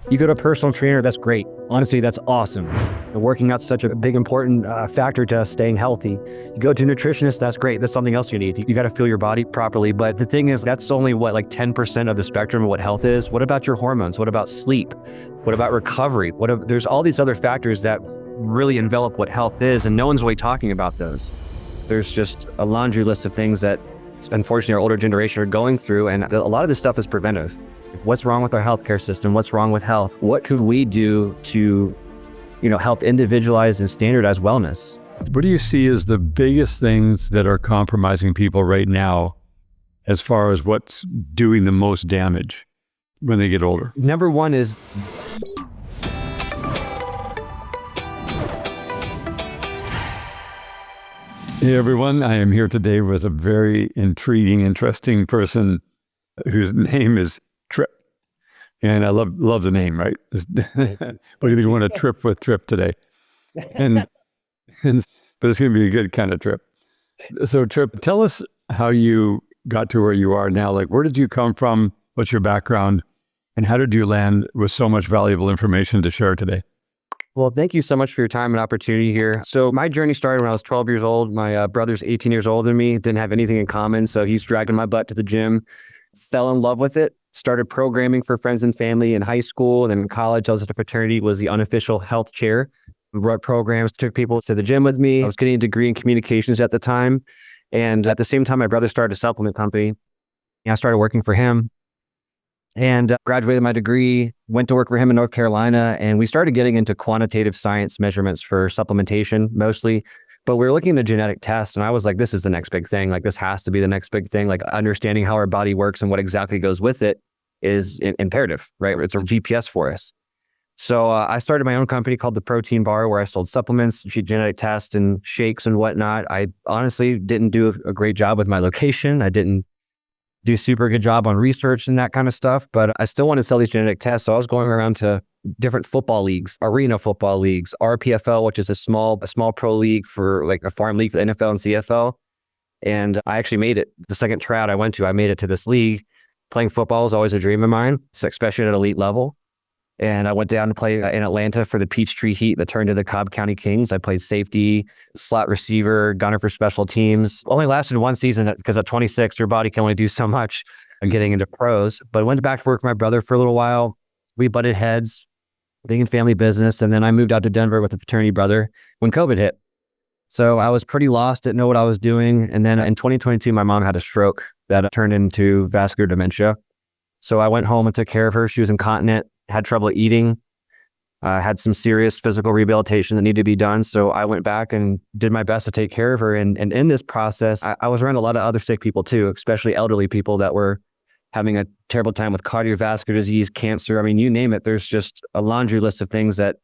You go to a personal trainer, that's great. Honestly, that's awesome. Working out's such a big, important factor to staying healthy. You go to a nutritionist, that's great. That's something else you need. You got to feel your body properly. But the thing is, that's only like 10% of the spectrum of what health is. What about your hormones? What about sleep? What about recovery? There's all these other factors that really envelop what health is, and no one's really talking about those. There's just a laundry list of things that, unfortunately, our older generation are going through, and a lot of this stuff is preventive. What's wrong with our healthcare system? What's wrong with health? What could we do to, help individualize and standardize wellness? What do you see as the biggest things that are compromising people right now as far as what's doing the most damage when they get older? Number one is Hey everyone, I am here today with a very intriguing, interesting person whose name is Tripp. And I love the name, right? But you want to trip with Tripp today. But it's going to be a good kind of trip. So Tripp, tell us how you got to where you are now. Like, where did you come from? What's your background? And how did you land with so much valuable information to share today? Well, thank you so much for your time and opportunity here. So my journey started when I was 12 years old. My brother's 18 years older than me, didn't have anything in common. So he's dragging my butt to the gym, fell in love with it, started programming for friends and family in high school. And then in college, I was at a fraternity, was the unofficial health chair, wrote programs, took people to the gym with me. I was getting a degree in communications at the time. And at the same time, my brother started a supplement company. I started working for him and graduated my degree, went to work for him in North Carolina. And we started getting into quantitative science measurements for supplementation mostly. But we were looking at genetic tests, and I was like, this is the next big thing. Like, this has to be the next big thing. Like, understanding how our body works and what exactly goes with it is imperative, right? It's a GPS for us. So I started my own company called The Protein Bar, where I sold supplements, genetic tests, and shakes and whatnot. I honestly didn't do a great job with my location. I didn't do a super good job on research and that kind of stuff, but I still wanted to sell these genetic tests. So I was going around to different football leagues, arena football leagues, RPFL, which is a small pro league for like a farm league for the NFL and CFL. And I actually made it. The second tryout I went to, I made it to this league. Playing football was always a dream of mine, especially at an elite level. And I went down to play in Atlanta for the Peachtree Heat that turned to the Cobb County Kings. I played safety, slot receiver, gunner for special teams. Only lasted one season because at 26, your body can only do so much getting into pros. But I went back to work with my brother for a little while. We butted heads, being in family business. And then I moved out to Denver with a fraternity brother when COVID hit. So I was pretty lost, didn't know what I was doing. And then in 2022, my mom had a stroke that turned into vascular dementia. So I went home and took care of her. She was incontinent, had trouble eating, had some serious physical rehabilitation that needed to be done. So I went back and did my best to take care of her. And in this process, I was around a lot of other sick people too, especially elderly people that were having a terrible time with cardiovascular disease, cancer. I mean, you name it. There's just a laundry list of things that,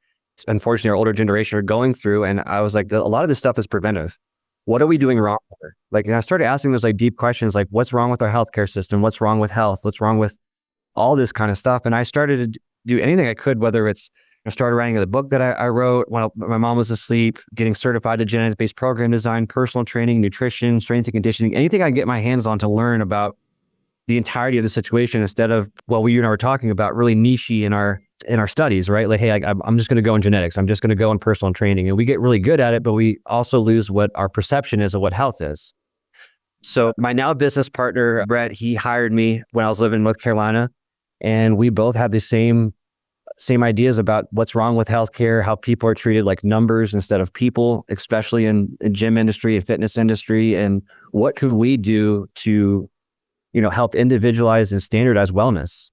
unfortunately, our older generation are going through. And I was like, a lot of this stuff is preventive. What are we doing wrong here? Like, and I started asking those like deep questions, like what's wrong with our healthcare system? What's wrong with health? What's wrong with all this kind of stuff? And I started to do anything I could, whether it's, I started writing the book that I wrote when my mom was asleep, getting certified to genetics-based program design, personal training, nutrition, strength and conditioning, anything I can get my hands on to learn about the entirety of the situation instead of what you and I were talking about, really niche-y in our studies, right? Like, hey, I'm just going to go in genetics. I'm just going to go in personal training. And we get really good at it, but we also lose what our perception is of what health is. So my now business partner, Brett, he hired me when I was living in North Carolina. And we both have the same ideas about what's wrong with healthcare, how people are treated like numbers instead of people, especially in gym industry and fitness industry. And what could we do to, help individualize and standardize wellness?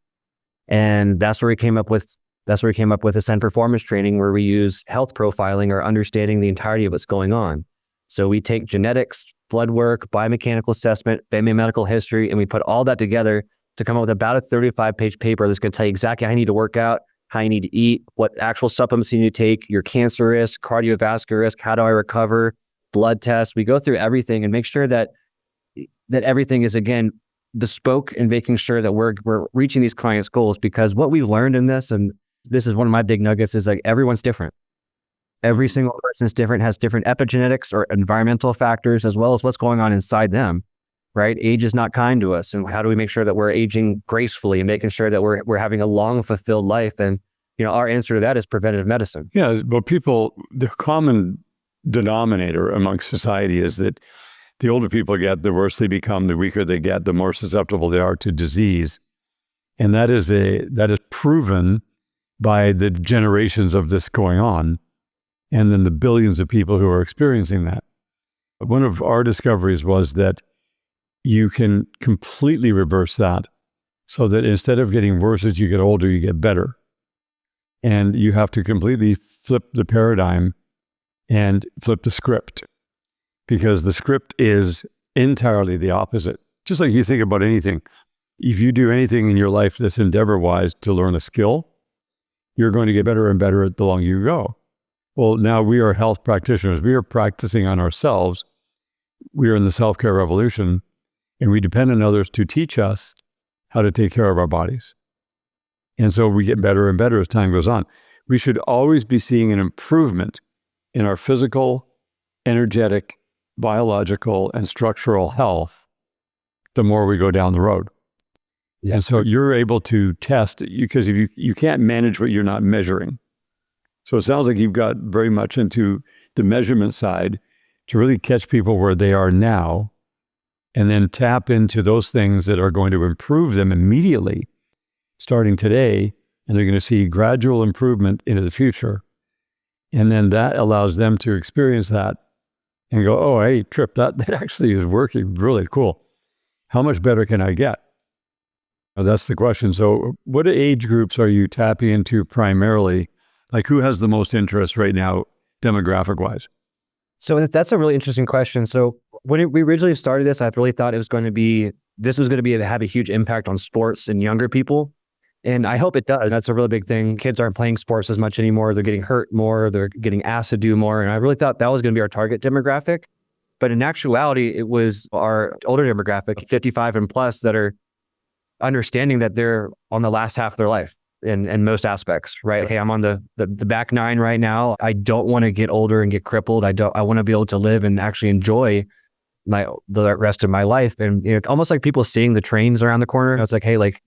And that's where we came up with Ascend Performance Training, where we use health profiling or understanding the entirety of what's going on. So we take genetics, blood work, biomechanical assessment, family medical history, and we put all that together to come up with about a 35-page paper that's going to tell you exactly how you need to work out, how you need to eat, what actual supplements you need to take, your cancer risk, cardiovascular risk, how do I recover, blood tests. We go through everything and make sure that everything is, again, bespoke and making sure that we're reaching these clients' goals. Because what we've learned in this, and this is one of my big nuggets, is like everyone's different. Every single person is different, has different epigenetics or environmental factors, as well as what's going on inside them. Right? Age is not kind to us. And how do we make sure that we're aging gracefully and making sure that we're having a long, fulfilled life? And our answer to that is preventative medicine. Yeah, but the common denominator amongst society is that the older people get, the worse they become, the weaker they get, the more susceptible they are to disease. And that is proven by the generations of this going on, and then the billions of people who are experiencing that. One of our discoveries was that you can completely reverse that, so that instead of getting worse as you get older, you get better. And you have to completely flip the paradigm and flip the script, because the script is entirely the opposite. Just like you think about anything. If you do anything in your life that's endeavor-wise to learn a skill, you're going to get better and better the longer you go. Well, now we are health practitioners. We are practicing on ourselves. We are in the self-care revolution, and we depend on others to teach us how to take care of our bodies. And so we get better and better as time goes on. We should always be seeing an improvement in our physical, energetic, biological, and structural health the more we go down the road. Yeah. And so you're able to test, because if you can't manage what you're not measuring. So it sounds like you've got very much into the measurement side to really catch people where they are now, and then tap into those things that are going to improve them immediately, starting today, and they're going to see gradual improvement into the future. And then that allows them to experience that and go, oh, hey, Tripp, that actually is working really cool. How much better can I get? Now, that's the question. So what age groups are you tapping into primarily? Like, who has the most interest right now, demographic-wise? So that's a really interesting question. So when we originally started this, I really thought have a huge impact on sports and younger people. And I hope it does. That's a really big thing. Kids aren't playing sports as much anymore. They're getting hurt more. They're getting asked to do more. And I really thought that was going to be our target demographic. But in actuality, it was our older demographic, 55 and plus, that are understanding that they're on the last half of their life in most aspects, right? Hey, I'm on the back nine right now. I don't want to get older and get crippled. I want to be able to live and actually enjoy the rest of my life. And almost like people seeing the trains around the corner. It's like, hey, like,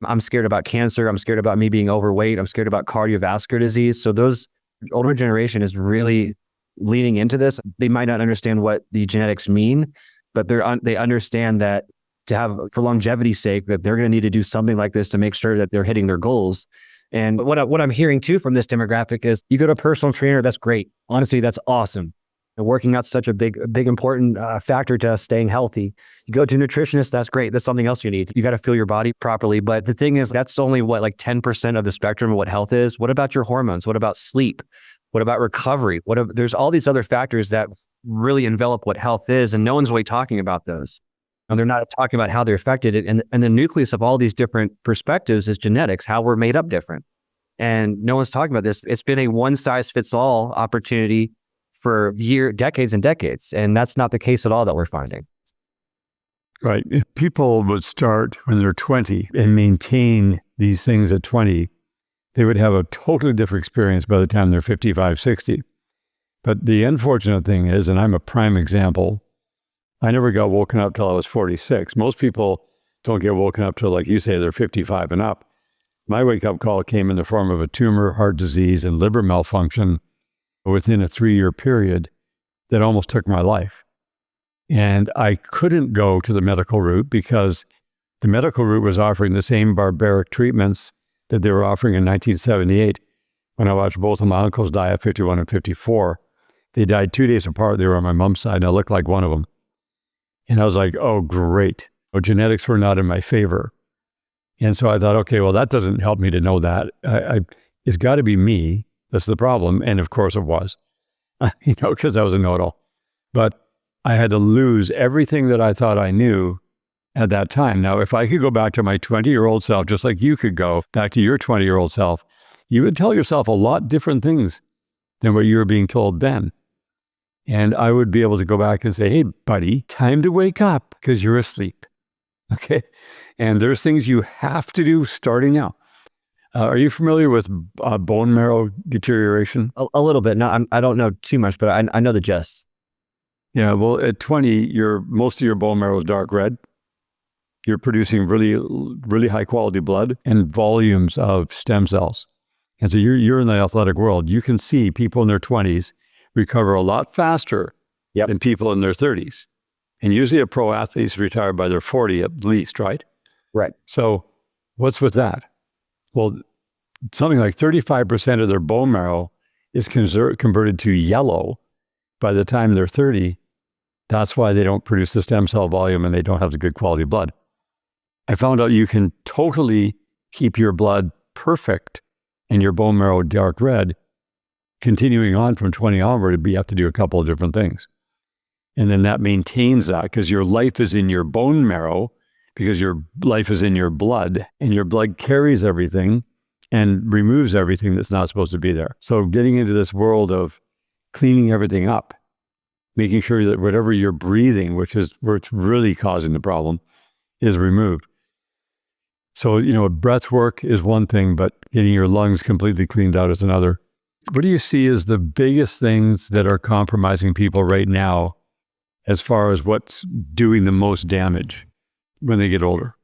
I'm scared about cancer. I'm scared about me being overweight. I'm scared about cardiovascular disease. So those older generation is really leaning into this. They might not understand what the genetics mean, but they understand that for longevity's sake, that they're going to need to do something like this to make sure that they're hitting their goals. And what I'm hearing too from this demographic is, you go to a personal trainer, that's great. Honestly, that's awesome. And working out's such a big important factor to us staying healthy. You go to a nutritionist, that's great. That's something else you need. You got to feel your body properly. But the thing is, that's only 10% of the spectrum of what health is. What about your hormones? What about sleep? What about recovery? There's all these other factors that really envelop what health is, and no one's really talking about those. And they're not talking about how they're affected. And the nucleus of all these different perspectives is genetics, how we're made up different. And no one's talking about this. It's been a one-size-fits-all opportunity for decades and decades. And that's not the case at all that we're finding. Right. If people would start when they're 20 and maintain these things at 20, they would have a totally different experience by the time they're 55, 60. But the unfortunate thing is, and I'm a prime example, I never got woken up till I was 46. Most people don't get woken up till, like you say, they're 55 and up. My wake-up call came in the form of a tumor, heart disease, and liver malfunction within a 3-year period that almost took my life. And I couldn't go to the medical route, because the medical route was offering the same barbaric treatments that they were offering in 1978 when I watched both of my uncles die at 51 and 54. They died 2 days apart. They were on my mom's side, and I looked like one of them. And I was like, oh, great. Well, genetics were not in my favor. And so I thought, okay, well, that doesn't help me to know that. It's got to be me. That's the problem. And of course it was, because I was a know-it-all. But I had to lose everything that I thought I knew at that time. Now, if I could go back to my 20-year-old self, just like you could go back to your 20-year-old self, you would tell yourself a lot different things than what you were being told then. And I would be able to go back and say, hey, buddy, time to wake up because you're asleep. Okay? And there's things you have to do starting now. Are you familiar with bone marrow deterioration? A little bit. No, I don't know too much, but I know the gist. Yeah, well, at 20, most of your bone marrow is dark red. You're producing really, really high quality blood and volumes of stem cells. And so you're in the athletic world. You can see people in their 20s recover a lot faster than people in their 30s. And usually a pro athlete is retired by their 40 at least, right? Right. So what's with that? Well, something like 35% of their bone marrow is converted to yellow by the time they're 30. That's why they don't produce the stem cell volume and they don't have the good quality blood. I found out you can totally keep your blood perfect and your bone marrow dark red, continuing on from 20 onward, but you have to do a couple of different things. And then that maintains that because your life is in your bone marrow, because your life is in your blood, and your blood carries everything and removes everything that's not supposed to be there. So getting into this world of cleaning everything up, making sure that whatever you're breathing, which is where it's really causing the problem, is removed. So, breath work is one thing, but getting your lungs completely cleaned out is another. What do you see as the biggest things that are compromising people right now as far as what's doing the most damage when they get older?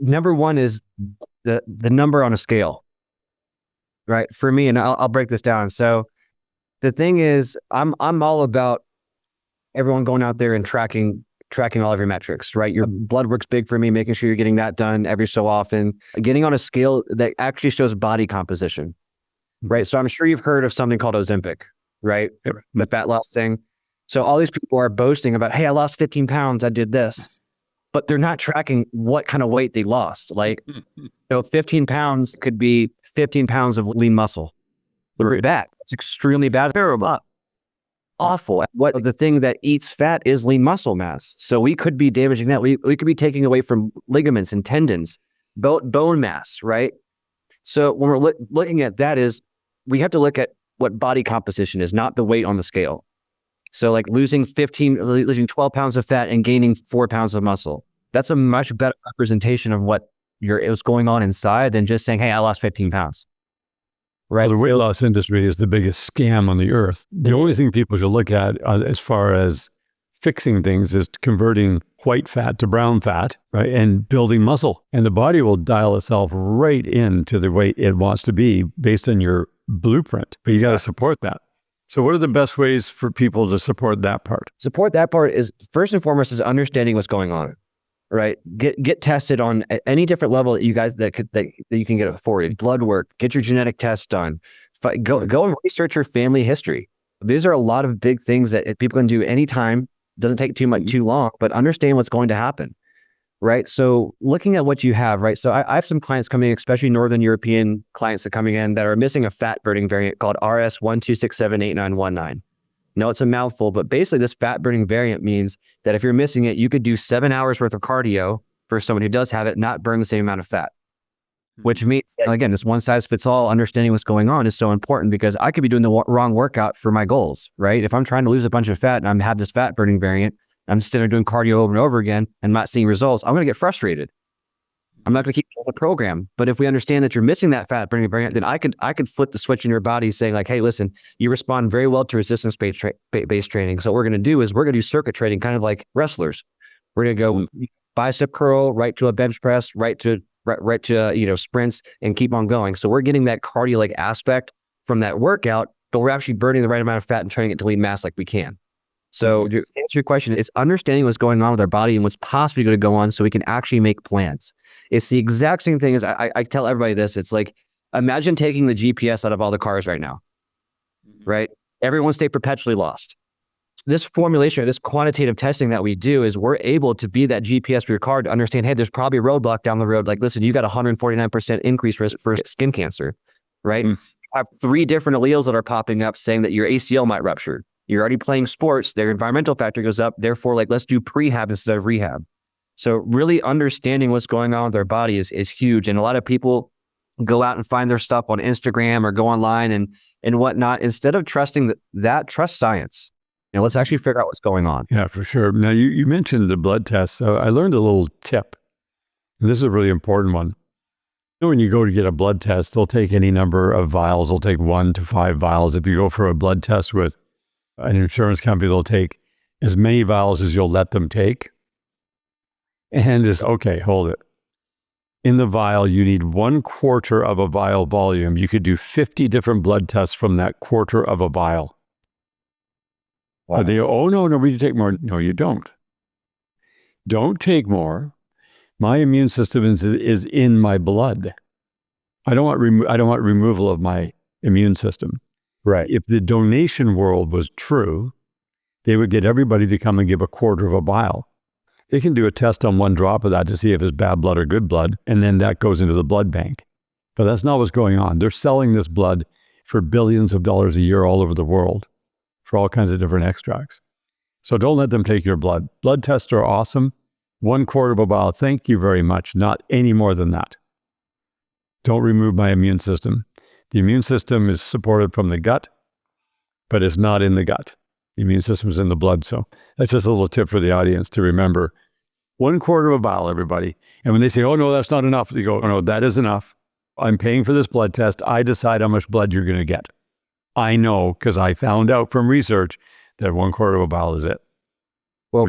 Number one is the number on a scale, right? For me, and I'll break this down. So the thing is, I'm all about everyone going out there and tracking all of your metrics, right? Your blood work's big for me, making sure you're getting that done every so often, getting on a scale that actually shows body composition, right? So I'm sure you've heard of something called Ozempic, right? The fat loss thing. So all these people are boasting about, hey, I lost 15 pounds, I did this, but they're not tracking what kind of weight they lost. Like, 15 pounds could be 15 pounds of lean muscle. Very bad. It's extremely bad. Terrible. Awful. What the thing that eats fat is lean muscle mass. So we could be damaging that. We could be taking away from ligaments and tendons, bone mass, right? So when we're looking at that, is we have to look at what body composition is, not the weight on the scale. So like losing 12 pounds of fat and gaining 4 pounds of muscle. That's a much better representation of what was going on inside than just saying, hey, I lost 15 pounds. Right. Well, the weight loss industry is the biggest scam on the earth. The only thing people should look at as far as fixing things is converting white fat to brown fat, right? And building muscle. And the body will dial itself right into the weight it wants to be based on your blueprint. But you got to support that. So what are the best ways for people to support that part? Support that part is first and foremost is understanding what's going on, right? Get tested on any different level that you guys that you can get afforded. Blood work, get your genetic tests done. Go and research your family history. These are a lot of big things that people can do anytime. Doesn't take too long, but understand what's going to happen, right? So looking at what you have, right? So I have some clients coming, especially Northern European clients that are coming in that are missing a fat burning variant called RS12678919. No, it's a mouthful, but basically this fat burning variant means that if you're missing it, you could do 7 hours worth of cardio for someone who does have it, not burn the same amount of fat. Which means, again, this one size fits all, understanding what's going on is so important because I could be doing the wrong workout for my goals, right? If I'm trying to lose a bunch of fat and I have this fat burning variant, I'm sitting there doing cardio over and over again and not seeing results, I'm going to get frustrated. I'm not going to keep the program. But if we understand that you're missing that fat burning variant, then I could flip the switch in your body saying like, hey, listen, you respond very well to resistance-based training. So what we're going to do is we're going to do circuit training, kind of like wrestlers. We're going to go bicep curl, right to a bench press, right to sprints and keep on going. So we're getting that cardio-like aspect from that workout, but we're actually burning the right amount of fat and turning it to lean mass like we can. So to answer your question, it's understanding what's going on with our body and what's possibly going to go on so we can actually make plans. It's the exact same thing as I tell everybody this. It's like, imagine taking the GPS out of all the cars right now, right? Everyone stay perpetually lost. This formulation or this quantitative testing that we do is we're able to be that GPS for your car to understand, hey, there's probably a roadblock down the road. Like, listen, you got 149% increased risk for skin cancer, right? You have 3 different alleles that are popping up saying that your ACL might rupture. You're already playing sports, their environmental factor goes up. Therefore, like, let's do prehab instead of rehab. So really understanding what's going on with their body is huge. And a lot of people go out and find their stuff on Instagram or go online and whatnot. Instead of trusting that trust science. Let's actually figure out what's going on. Yeah, for sure. Now, you mentioned the blood test. So I learned a little tip. And this is a really important one. When you go to get a blood test, they'll take any number of vials. They'll take 1 to 5 vials. If you go for a blood test with an insurance company, they'll take as many vials as you'll let them take. And it's, okay, hold it. in the vial, you need 1/4 of a vial volume. You could do 50 different blood tests from that quarter of a vial. Wow. They go, oh, no, we need to take more. No, you don't. Don't take more. My immune system is in my blood. I don't want removal of my immune system. Right. If the donation world was true, they would get everybody to come and give 1/4 of a vial. They can do a test on 1 drop of that to see if it's bad blood or good blood, and then that goes into the blood bank. But that's not what's going on. They're selling this blood for billions of dollars a year all over the world for all kinds of different extracts. So don't let them take your blood. Blood tests are awesome. 1/4 of a vial, thank you very much. Not any more than that. Don't remove my immune system. The immune system is supported from the gut, but it's not in the gut. The immune system is in the blood. So that's just a little tip for the audience to remember. 1/4 of a vial, everybody. And when they say, oh, no, that's not enough, they go, oh, no, that is enough. I'm paying for this blood test. I decide how much blood you're going to get. I know because I found out from research that 1/4 of a vial is it. Well,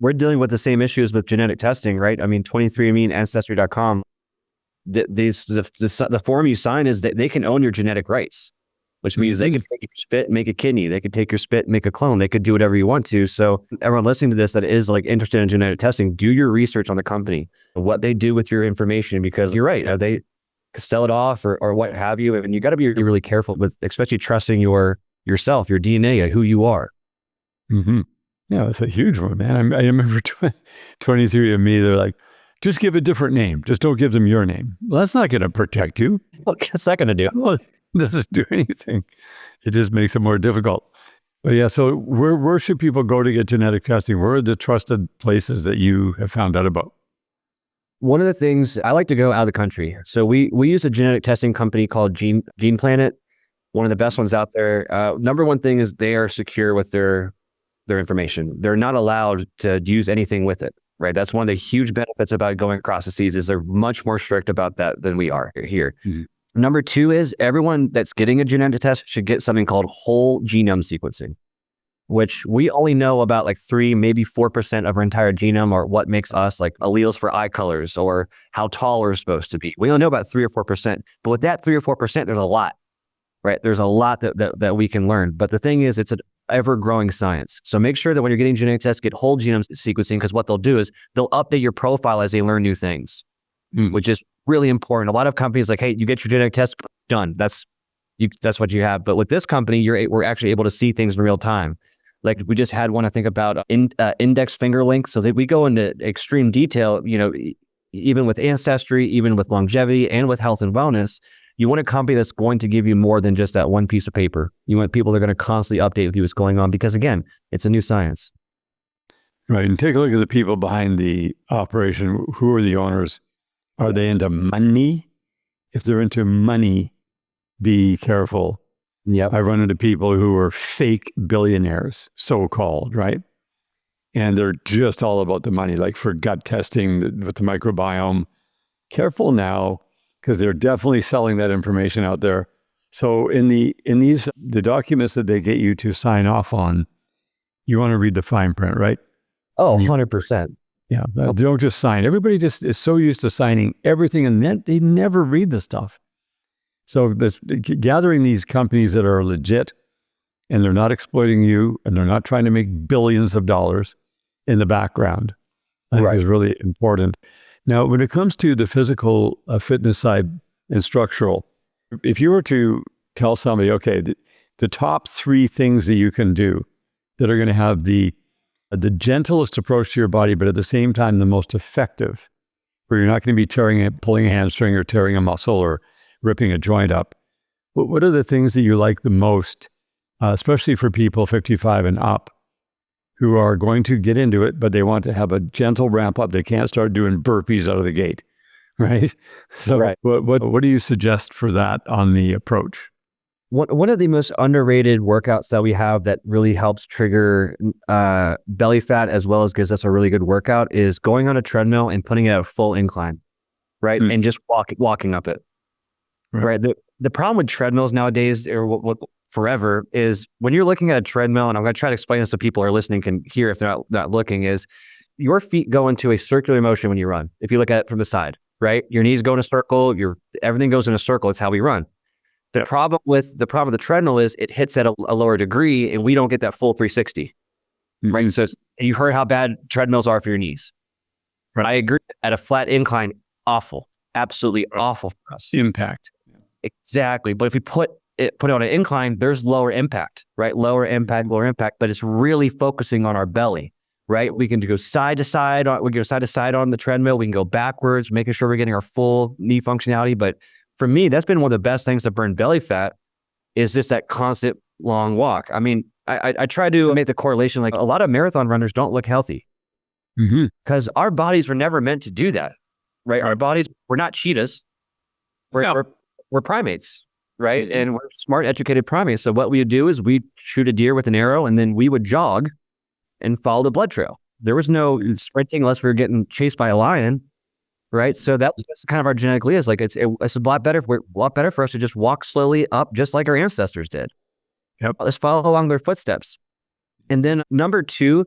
we're dealing with the same issues with genetic testing, right? I mean, 23andMe and Ancestry.com, the form you sign is that they can own your genetic rights, which means they can take your spit, make a kidney. They could take your spit, make a clone. They could do whatever you want to. So everyone listening to this that is like interested in genetic testing, do your research on the company, what they do with your information, because you're right. They sell it off or what have you. And you got to be really careful with, especially trusting yourself, your DNA, who you are. Mm-hmm. Yeah, that's a huge one, man. I remember 23andMe, they're like, just give a different name. Just don't give them your name. Well, that's not going to protect you. What's that going to do? Well, it doesn't do anything. It just makes it more difficult. But yeah, so where should people go to get genetic testing? Where are the trusted places that you have found out about? One of the things, I like to go out of the country. So we use a genetic testing company called Gene Planet, one of the best ones out there. Number one thing is they are secure with their information. They're not allowed to use anything with it, right? That's one of the huge benefits about going across the seas is they're much more strict about that than we are here. Mm-hmm. Number two is everyone that's getting a genetic test should get something called whole genome sequencing, which we only know about like 3, maybe 4% of our entire genome, or what makes us, like alleles for eye colors or how tall we're supposed to be. We only know about 3 or 4%, but with that 3 or 4%, there's a lot, right? There's a lot that we can learn. But the thing is, it's an ever-growing science. So make sure that when you're getting genetic tests, get whole genome sequencing, because what they'll do is they'll update your profile as they learn new things, which is really important. A lot of companies like, hey, you get your genetic test, done. That's what you have. But with this company, we're actually able to see things in real time. Like we just had one, I think, about index finger length. So that we go into extreme detail, even with ancestry, even with longevity and with health and wellness. You want a company that's going to give you more than just that one piece of paper. You want people that are going to constantly update with you what's going on, because again, it's a new science. Right. And take a look at the people behind the operation. Who are the owners? Are they into money? If they're into money, be careful. Yeah, I run into people who are fake billionaires, so-called, right? And they're just all about the money, like for gut testing with the microbiome. Careful now, because they're definitely selling that information out there. So in the documents that they get you to sign off on, you want to read the fine print, right? Oh, 100%. Yeah, they don't just sign. Everybody just is so used to signing everything, and then they never read the stuff. So gathering these companies that are legit and they're not exploiting you and they're not trying to make billions of dollars in the background, I think is really important. Now, when it comes to the physical fitness side and structural, if you were to tell somebody, okay, the top 3 things that you can do that are going to have the gentlest approach to your body, but at the same time, the most effective, where you're not going to be pulling a hamstring or tearing a muscle or ripping a joint up. What are the things that you like the most, especially for people 55 and up, who are going to get into it, but they want to have a gentle ramp up? They can't start doing burpees out of the gate, right? So what do you suggest for that on the approach? One of the most underrated workouts that we have that really helps trigger belly fat as well as gives us a really good workout is going on a treadmill and putting it at a full incline, right? And just walking up it. Right. The problem with treadmills nowadays, or forever, is when you're looking at a treadmill, and I'm going to try to explain this so people who are listening can hear if they're not looking, is your feet go into a circular motion when you run, if you look at it from the side. right? Your knees go in a circle, everything goes in a circle. It's how we run. The Yeah. problem with the treadmill is it hits at a lower degree and we don't get that full 360, right? So you heard how bad treadmills are for your knees. Right. I agree. At a flat incline, awful, absolutely awful for us. Impact. Exactly. But if we put it on an incline, there's lower impact, right? Lower impact, but it's really focusing on our belly, right? We can go side to side. We can go side to side on the treadmill. We can go backwards, making sure we're getting our full knee functionality. But for me, that's been one of the best things to burn belly fat is just that constant long walk. I mean, I try to make the correlation, like a lot of marathon runners don't look healthy because our bodies were never meant to do that, right? Our bodies, we're not cheetahs. We're primates, right? And we're smart, educated primates. So what we would do is we'd shoot a deer with an arrow and then we would jog and follow the blood trail. There was no sprinting unless we were getting chased by a lion, right? So that's kind of our genetically is like, it's a lot better for us to just walk slowly up just like our ancestors did. Yep. Let's follow along their footsteps. And then number 2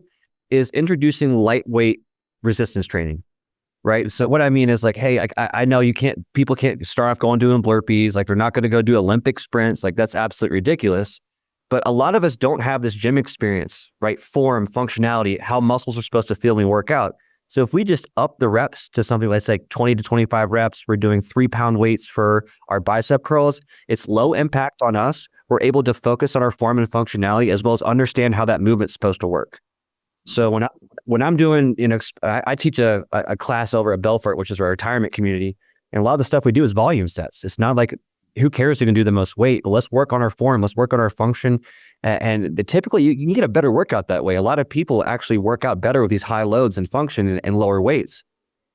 is introducing lightweight resistance training. Right. So what I mean is like, hey, I know people can't start off going doing burpees. Like they're not going to go do Olympic sprints. Like that's absolutely ridiculous. But a lot of us don't have this gym experience, right? Form, functionality, how muscles are supposed to feel when we work out. So if we just up the reps to something like 20 to 25 reps, we're doing 3-pound weights for our bicep curls. It's low impact on us. We're able to focus on our form and functionality as well as understand how that movement's supposed to work. So when I'm doing, I teach a class over at Belfort, which is our retirement community. And a lot of the stuff we do is volume sets. It's not like, who cares who can do the most weight, but let's work on our form. Let's work on our function. And typically you can get a better workout that way. A lot of people actually work out better with these high loads and function and lower weights.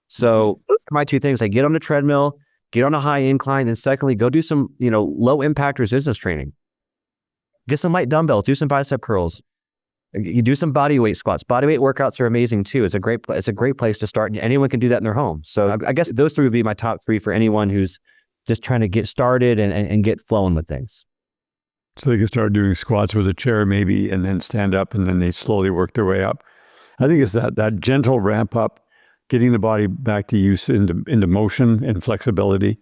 So those are my 2 things. I get on the treadmill, get on a high incline. And secondly, go do some, low impact resistance training. Get some light dumbbells, do some bicep curls. You do some body weight squats. Body weight workouts are amazing too. It's a great place to start. Anyone can do that in their home. So I guess those 3 would be my top 3 for anyone who's just trying to get started and get flowing with things. So they can start doing squats with a chair maybe, and then stand up, and then they slowly work their way up. I think it's that gentle ramp up, getting the body back to use into motion and flexibility.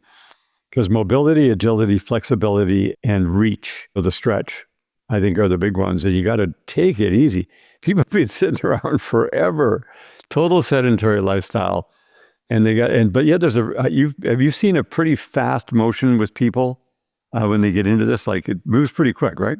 Because mobility, agility, flexibility, and reach of the stretch, I think, are the big ones. And you got to take it easy. People have been sitting around forever, total sedentary lifestyle. But yet there's have you seen a pretty fast motion with people when they get into this? Like it moves pretty quick, right?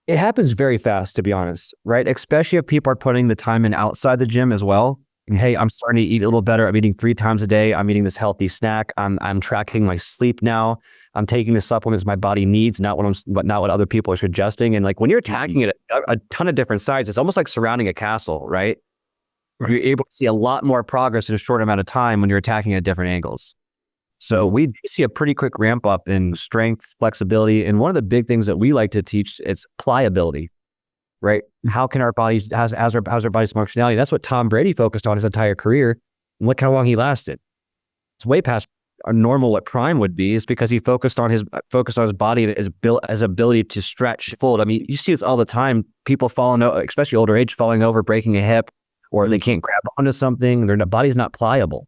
It happens very fast, to be honest, right? Especially if people are putting the time in outside the gym as well. And, hey, I'm starting to eat a little better. I'm eating 3 times a day. I'm eating this healthy snack. I'm tracking my sleep now. I'm taking the supplements my body needs, not what other people are suggesting. And like when you're attacking it a ton of different sides, it's almost like surrounding a castle, right? You're able to see a lot more progress in a short amount of time when you're attacking at different angles. So we do see a pretty quick ramp up in strength, flexibility. And one of the big things that we like to teach is pliability, right? How can our bodies, how's our body's functionality? That's what Tom Brady focused on his entire career. And look how long he lasted. It's way past our normal, what prime would be, is because he focused on his body as ability to stretch, fold. I mean, you see this all the time. People falling, especially older age, falling over, breaking a hip, or they can't grab onto something. Their body's not pliable.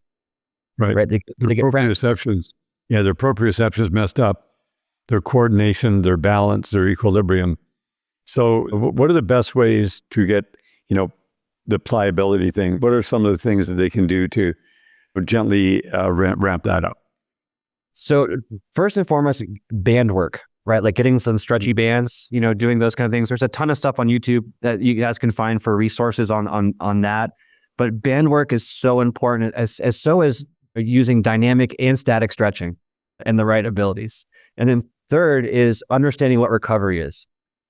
Right. They get proprioceptions. Yeah, their proprioceptions messed up. Their coordination, their balance, their equilibrium. So what are the best ways to get, the pliability thing? What are some of the things that they can do to gently ramp that up? So first and foremost, band work, right? Like getting some stretchy bands, doing those kind of things. There's a ton of stuff on YouTube that you guys can find for resources on that. But band work is so important, as so is using dynamic and static stretching and the right abilities. And then third is understanding what recovery is.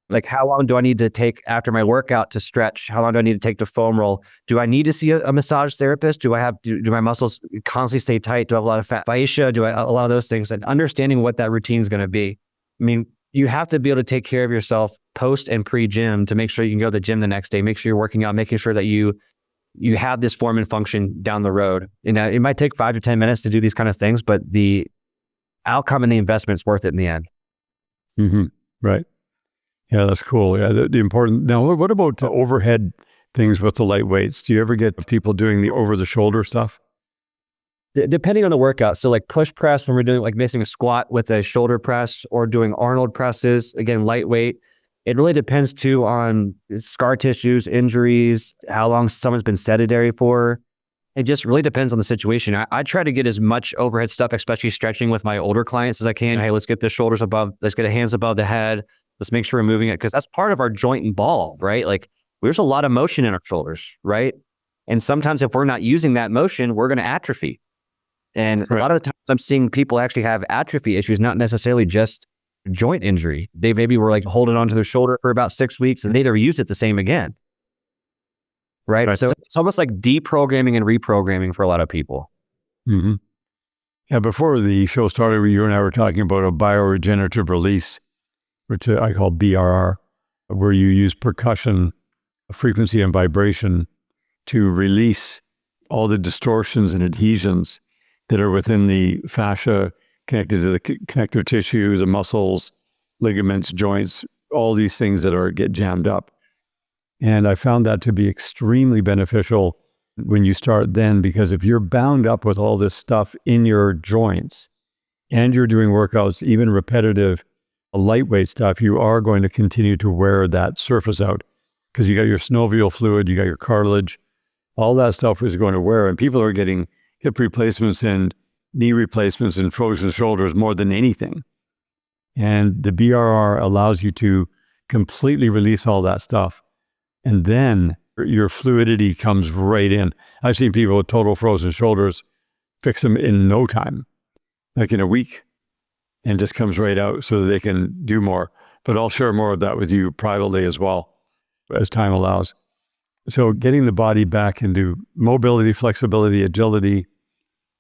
Like, how long do I need to take after my workout to stretch? How long do I need to take to foam roll? Do I need to see a massage therapist? Do my muscles constantly stay tight? Do I have a lot of fascia? A lot of those things? And understanding what that routine is going to be. I mean, you have to be able to take care of yourself post and pre-gym to make sure you can go to the gym the next day, make sure you're working out, making sure that you have this form and function down the road. And it might take 5 to 10 minutes to do these kind of things, but the outcome and the investment is worth it in the end. Mm-hmm. Right. Yeah, that's cool. Yeah, the important. Now, what about the overhead things with the light weights? Do you ever get people doing the over the shoulder stuff? Depending on the workout. So like push press, when we're doing like mixing a squat with a shoulder press or doing Arnold presses, again, lightweight. It really depends too on scar tissues, injuries, how long someone's been sedentary for. It just really depends on the situation. I try to get as much overhead stuff, especially stretching with my older clients as I can. Hey, let's get the shoulders above, let's get the hands above the head. Let's make sure we're moving it because that's part of our joint involved, right? Like there's a lot of motion in our shoulders, right? And sometimes if we're not using that motion, we're going to atrophy. And a lot of the times I'm seeing people actually have atrophy issues, not necessarily just joint injury. They maybe were like holding onto their shoulder for about 6 weeks and they never used it the same again. Right. So it's almost like deprogramming and reprogramming for a lot of people. Mm-hmm. Yeah. Before the show started, you and I were talking about a bioregenerative release, which I call BRR, where you use percussion, frequency and vibration to release all the distortions and adhesions that are within the fascia connected to the connective tissue, the muscles, ligaments, joints, all these things that get jammed up. And I found that to be extremely beneficial when you start then, because if you're bound up with all this stuff in your joints and you're doing workouts, even repetitive, lightweight stuff, you are going to continue to wear that surface out because you got your synovial fluid, you got your cartilage, all that stuff is going to wear. And people are getting hip replacements and knee replacements and frozen shoulders more than anything. And the BRR allows you to completely release all that stuff. And then your fluidity comes right in. I've seen people with total frozen shoulders fix them in no time, like in a week, and just comes right out so that they can do more. But I'll share more of that with you privately as well, as time allows. So getting the body back into mobility, flexibility, agility,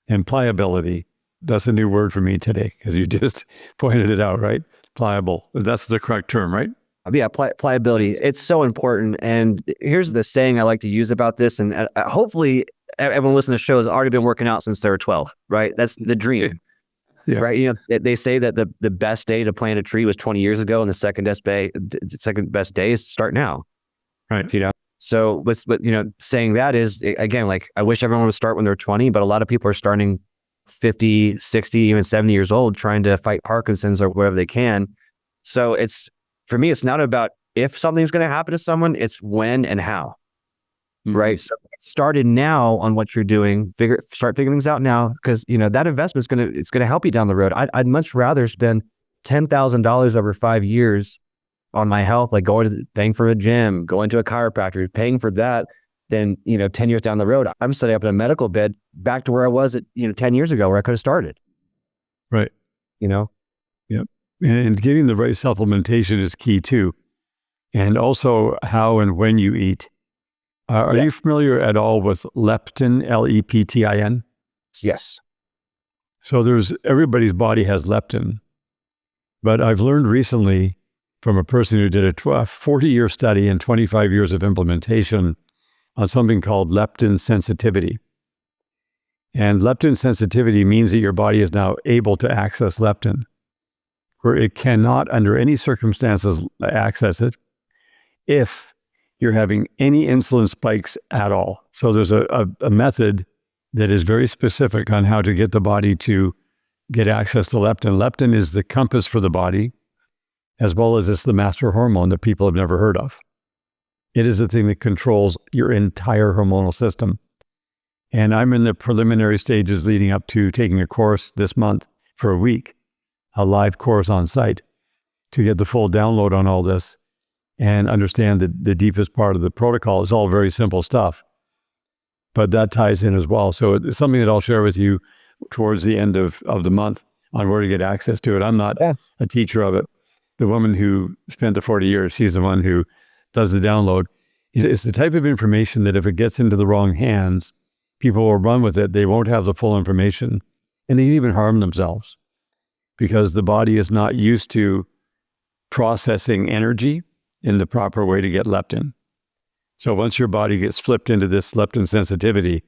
and pliability. That's a new word for me today because you just pointed it out, right? Pliable. That's the correct term, right? Yeah, pliability. It's so important. And here's the saying I like to use about this. And hopefully everyone listening to the show has already been working out since they were 12, right? That's the dream, right? You know, they say that the best day to plant a tree was 20 years ago, and the second best day is to start now, right? You know, so what saying that is, again, like I wish everyone would start when they're 20, but a lot of people are starting 50, 60, even 70 years old trying to fight Parkinson's or whatever they can. So for me, it's not about if something's going to happen to someone, it's when and how, right? So get started now on what you're doing, start figuring things out now, because that investment it's going to help you down the road. I'd much rather spend $10,000 over 5 years on my health, like paying for a gym, going to a chiropractor, paying for that, than 10 years down the road, I'm setting up in a medical bed back to where I was at 10 years ago, where I could have started. Right. Yep. And getting the right supplementation is key too. And also how and when you eat. Are you familiar at all with leptin, Leptin? Yes. So everybody's body has leptin. But I've learned recently from a person who did a 40-year study and 25 years of implementation on something called leptin sensitivity. And leptin sensitivity means that your body is now able to access leptin, where it cannot, under any circumstances, access it if you're having any insulin spikes at all. So there's a method that is very specific on how to get the body to get access to leptin. Leptin is the compass for the body, as well as it's the master hormone that people have never heard of. It is the thing that controls your entire hormonal system. And I'm in the preliminary stages leading up to taking a course this month for a week, a live course on site, to get the full download on all this and understand that the deepest part of the protocol is all very simple stuff. But that ties in as well. So it's something that I'll share with you towards the end of the month on where to get access to it. I'm not a teacher of it. The woman who spent the 40 years, she's the one who does the download. It's the type of information that if it gets into the wrong hands, people will run with it. They won't have the full information, and they can even harm themselves because the body is not used to processing energy in the proper way to get leptin. So once your body gets flipped into this leptin sensitivity,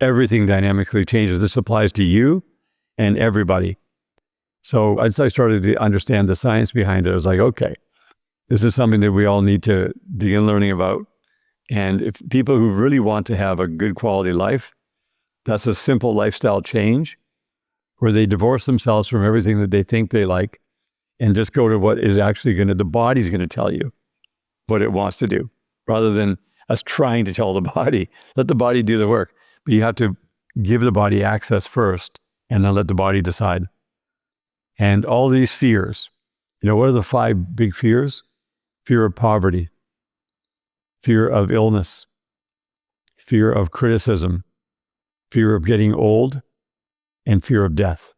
everything dynamically changes. This applies to you and everybody. So as I started to understand the science behind it, I was like, okay, this is something that we all need to begin learning about. And if people who really want to have a good quality life, That's a simple lifestyle change where they divorce themselves from everything that they think they like and just go to what is actually the body's going to tell you what it wants to do, rather than us trying to tell the body. Let the body do the work. But you have to give the body access first and then let the body decide. And all these fears, what are the 5 big fears? Fear of poverty, fear of illness, fear of criticism, fear of getting old, and fear of death.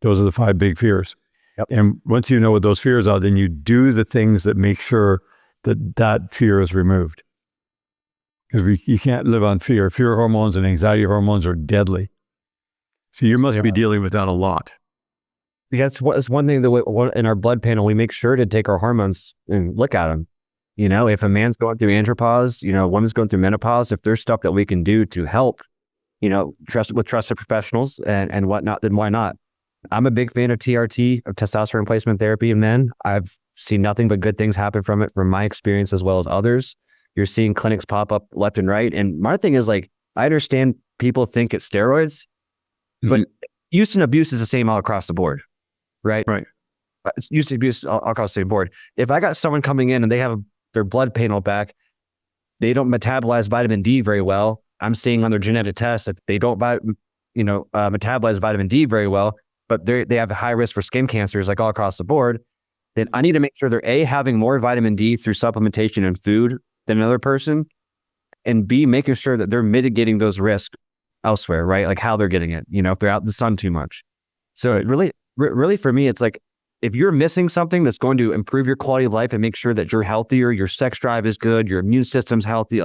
Those are the 5 big fears. Yep. And once you know what those fears are, then you do the things that make sure that fear is removed. Because you can't live on fear. Fear hormones and anxiety hormones are deadly. So you must be dealing with that a lot. Yeah, it's one thing that in our blood panel, we make sure to take our hormones and look at them. If a man's going through andropause, a woman's going through menopause, if there's stuff that we can do to help, with trusted professionals and whatnot, then why not? I'm a big fan of TRT, of testosterone replacement therapy in men. I've seen nothing but good things happen from it, from my experience as well as others. You're seeing clinics pop up left and right. And my thing is, I understand people think it's steroids, but use and abuse is the same all across the board, right? Right. Use and abuse all across the board. If I got someone coming in and they have their blood panel back, they don't metabolize vitamin D very well. I'm seeing on their genetic tests that they don't metabolize vitamin D very well, but they have a high risk for skin cancers all across the board. Then I need to make sure they're having more vitamin D through supplementation and food than another person, and B, making sure that they're mitigating those risks elsewhere, right? How they're getting it, if they're out in the sun too much. So it really for me, it's if you're missing something that's going to improve your quality of life and make sure that you're healthier, your sex drive is good, your immune system's healthy,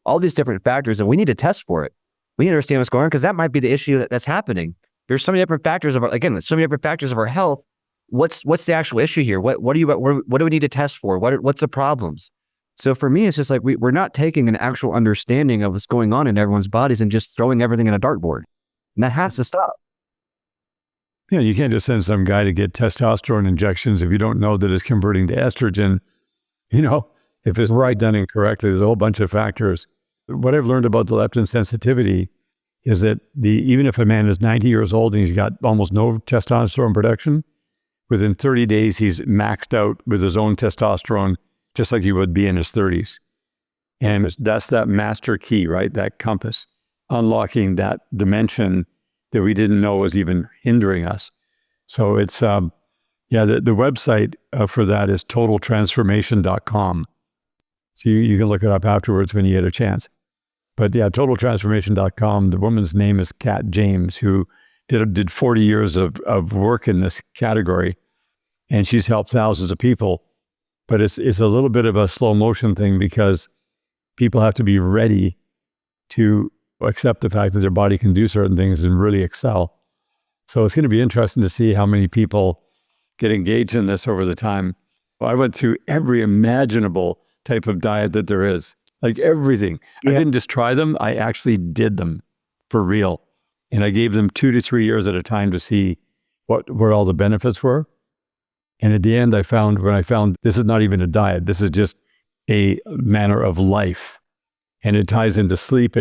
all these different factors, and we need to test for it. We need to understand what's going on, because that might be the issue that's happening. There's so many different factors of our health. What's the actual issue here? What do we need to test for? What's the problems? So for me, it's just we're not taking an actual understanding of what's going on in everyone's bodies and just throwing everything in a dartboard. And that has to stop. Yeah, you can't just send some guy to get testosterone injections if you don't know that it's converting to estrogen. If it's done incorrectly, there's a whole bunch of factors. What I've learned about the leptin sensitivity is that even if a man is 90 years old and he's got almost no testosterone production, within 30 days, he's maxed out with his own testosterone, just like he would be in his 30s. And that's that master key, right? That compass, unlocking that dimension that we didn't know was even hindering us. So it's, the website for that is totaltransformation.com. So you can look it up afterwards when you get a chance. But yeah, totaltransformation.com, the woman's name is Kat James, who did 40 years of work in this category, and she's helped thousands of people. But it's a little bit of a slow motion thing, because people have to be ready to accept the fact that their body can do certain things and really excel. So it's going to be interesting to see how many people get engaged in this over the time. I went through every imaginable type of diet that there is, everything. Yeah. I didn't just try them. I actually did them for real. And I gave them 2 to 3 years at a time to see where all the benefits were. And at the end, when I found this is not even a diet, this is just a manner of life. And it ties into sleep,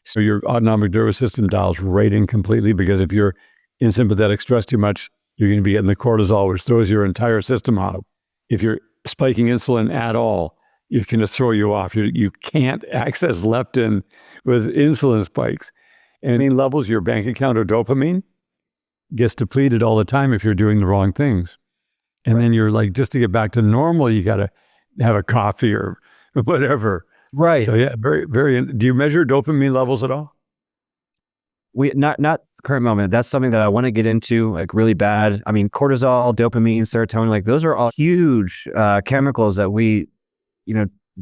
so your autonomic nervous system dials right in completely, because if you're in sympathetic stress too much, you're going to be getting the cortisol, which throws your entire system out. If you're spiking insulin at all, it's going to throw you off. You can't access leptin with insulin spikes. And in levels, your bank account of dopamine gets depleted all the time if you're doing the wrong things. And then you're just to get back to normal, you got to have a coffee or whatever. Right. So yeah, very, very. Do you measure dopamine levels at all? Not the current moment. That's something that I want to get into, really bad. I mean, cortisol, dopamine, serotonin, those are all huge chemicals that we,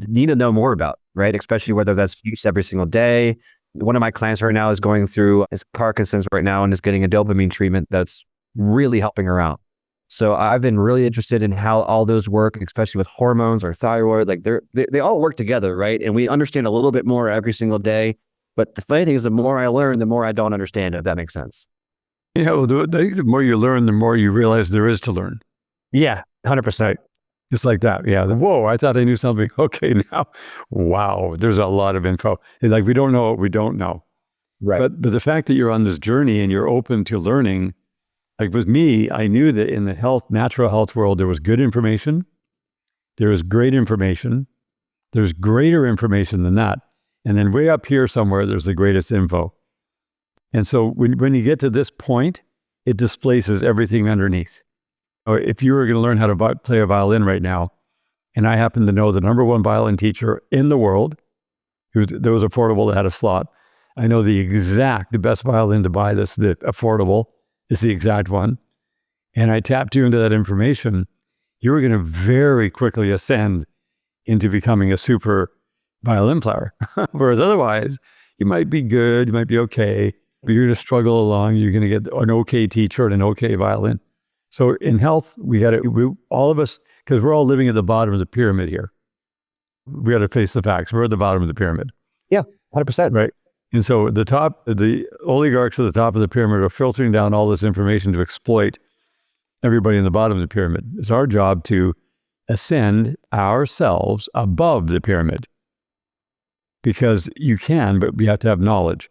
need to know more about, right? Especially whether that's use every single day. One of my clients right now is going through Parkinson's right now and is getting a dopamine treatment that's really helping her out. So I've been really interested in how all those work, especially with hormones or thyroid. They all work together, right? And we understand a little bit more every single day. But the funny thing is, the more I learn, the more I don't understand, if that makes sense. Yeah, well, the more you learn, the more you realize there is to learn. Yeah, 100%. Right. Just like that. Yeah. Whoa, I thought I knew something. Okay, now, wow, there's a lot of info. It's we don't know what we don't know. Right. But the fact that you're on this journey and you're open to learning, like with me, I knew that in the natural health world, there was good information, there was great information, there's greater information than that. And then way up here somewhere, there's the greatest info. And so when you get to this point, it displaces everything underneath. Or if you were going to learn how to play a violin right now, and I happen to know the #1 violin teacher in the world, that was affordable, that had a slot. I know the best violin to buy that's the affordable is the exact one. And I tapped you into that information. You were going to very quickly ascend into becoming a super violin player. Whereas otherwise, you might be good, you might be okay, but you're going to struggle along. You're going to get an okay teacher and an okay violin. So in health, all of us, because we're all living at the bottom of the pyramid here. We got to face the facts. We're at the bottom of the pyramid. Yeah, 100%. Right. And so the oligarchs at the top of the pyramid are filtering down all this information to exploit everybody in the bottom of the pyramid. It's our job to ascend ourselves above the pyramid. Because you can, but we have to have knowledge.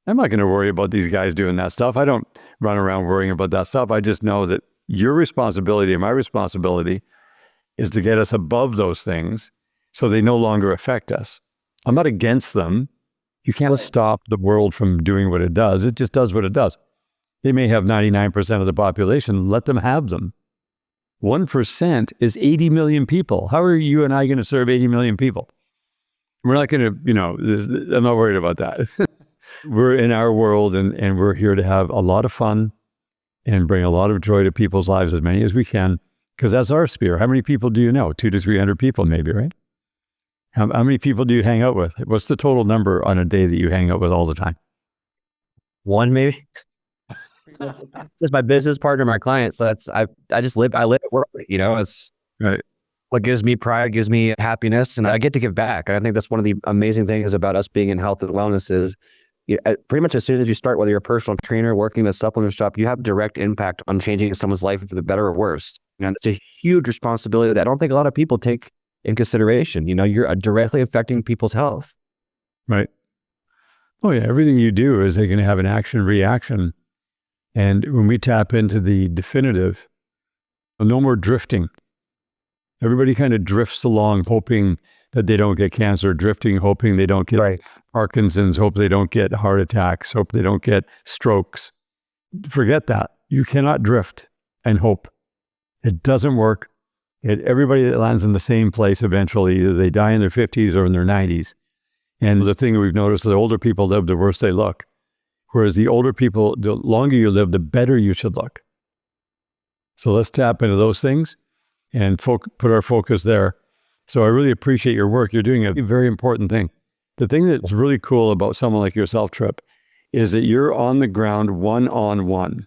I'm not going to worry about these guys doing that stuff. I don't run around worrying about that stuff. I just know that your responsibility and my responsibility is to get us above those things so they no longer affect us. I'm not against them. You can't stop the world from doing what it does. It just does what it does. They may have 99% of the population. Let them have them. 1% is 80 million people. How are you and I going to serve 80 million people? We're not going to, I'm not worried about that. We're in our world and we're here to have a lot of fun and bring a lot of joy to people's lives, as many as we can, because that's our sphere. How many people do you know? 200 to 300 people maybe, right? How many people do you hang out with? What's the total number on a day that you hang out with all the time? One, maybe. Just my business partner, my client. So I live at work, it's right. What gives me pride, gives me happiness, and I get to give back. And I think that's one of the amazing things about us being in health and wellness is pretty much as soon as you start, whether you're a personal trainer, working in a supplement shop, you have direct impact on changing someone's life for the better or worse. It's a huge responsibility that I don't think a lot of people take in consideration. You're directly affecting people's health. Right. Oh yeah, everything you do is going to have an action-reaction. And when we tap into the definitive, no more drifting. Everybody kind of drifts along hoping that they don't get cancer, drifting, hoping they don't get Parkinson's, hope they don't get heart attacks, hope they don't get strokes. Forget that. You cannot drift and hope. It doesn't work. Everybody that lands in the same place eventually, either they die in their 50s or in their 90s. And the thing we've noticed, the older people live, the worse they look. Whereas the older people, the longer you live, the better you should look. So let's tap into those things and put our focus there. So I really appreciate your work. You're doing a very important thing. The thing that's really cool about someone like yourself, Tripp, is that you're on the ground one-on-one.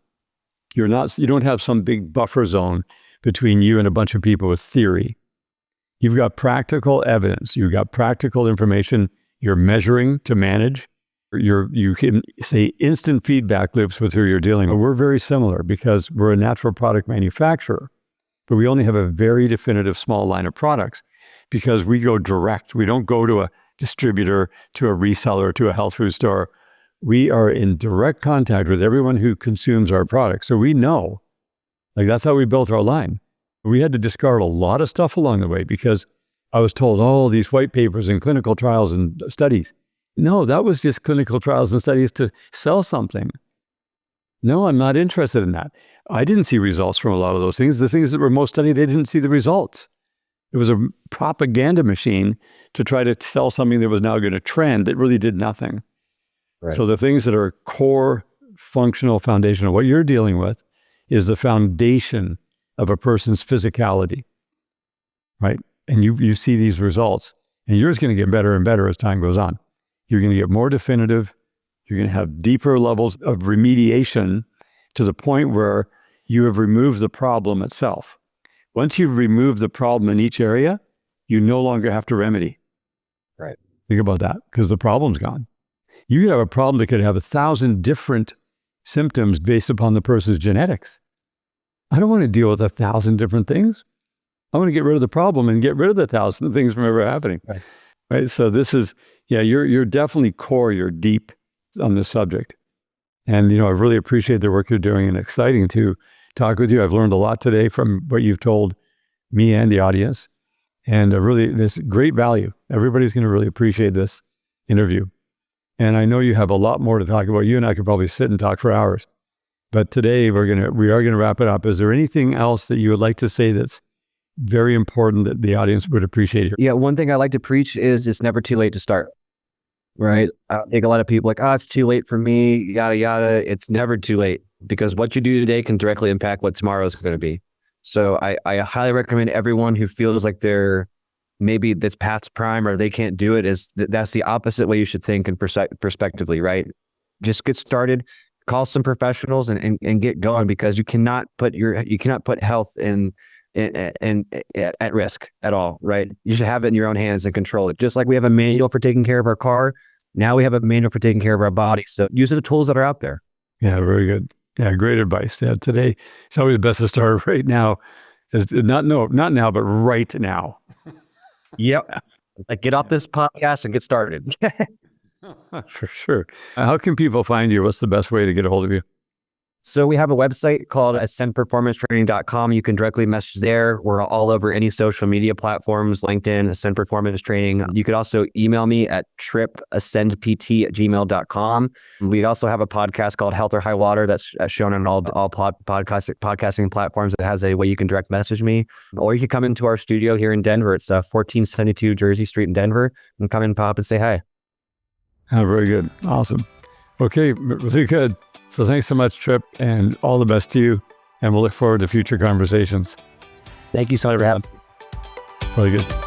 You don't have some big buffer zone between you and a bunch of people with theory. You've got practical evidence. You've got practical information. You're measuring to manage. You can say instant feedback loops with who you're dealing with. We're very similar because we're a natural product manufacturer, but we only have a very definitive small line of products because we go direct. We don't go to a distributor, to a reseller, to a health food store. We are in direct contact with everyone who consumes our products. So we know, that's how we built our line. We had to discard a lot of stuff along the way because I was told, oh, these white papers and clinical trials and studies. No, that was just clinical trials and studies to sell something. No, I'm not interested in that. I didn't see results from a lot of those things. The things that were most studied, they didn't see the results. It was a propaganda machine to try to sell something that was now going to trend that really did nothing. Right. So the things that are core, functional, foundational, what you're dealing with is the foundation of a person's physicality, right? And you see these results, and yours going to get better and better as time goes on. You're going to get more definitive. You're going to have deeper levels of remediation to the point where you have removed the problem itself. Once you've removed the problem in each area, you no longer have to remedy. Right. Think about that, because the problem's gone. You could have a problem that could have 1,000 different symptoms based upon the person's genetics. I don't want to deal with 1,000 different things. I want to get rid of the problem and get rid of the 1,000 things from ever happening. Right. So this is, you're definitely core, you're deep. on this subject. And, I really appreciate the work you're doing, and exciting to talk with you. I've learned a lot today from what you've told me and the audience, and really this great value. Everybody's going to really appreciate this interview. And I know you have a lot more to talk about. You and I could probably sit and talk for hours, but today we are going to wrap it up. Is there anything else that you would like to say that's very important that the audience would appreciate here? Yeah, one thing I like to preach is it's never too late to start. Right? I think a lot of people it's too late for me, yada, yada. It's never too late, because what you do today can directly impact what tomorrow is going to be. So I highly recommend everyone who feels like they're maybe this past prime or they can't do it, that's the opposite way you should think and prospectively, right? Just get started, call some professionals and get going, because you cannot put health at risk at all, right? You should have it in your own hands and control it. Just like we have a manual for taking care of our car, now we have a manual for taking care of our body. So use the tools that are out there. Yeah, very good. Yeah, great advice. Yeah, today it's always best to start right now. Not now, but right now. Yep. Like, get off this podcast and get started. For sure. How can people find you? What's the best way to get a hold of you? So we have a website called ascendperformancetraining.com. You can directly message there. We're all over any social media platforms, LinkedIn, Ascend Performance Training. You could also email me at tripascendpt@gmail.com. We also have a podcast called Health or High Water that's shown on all podcasting platforms. That has a way you can direct message me. Or you can come into our studio here in Denver. It's 1472 Jersey Street in Denver, and come and pop and say hi. Oh, very good. Awesome. Okay, really good. So thanks so much, Tripp, and all the best to you. And we'll look forward to future conversations. Thank you so much for having me. Really good.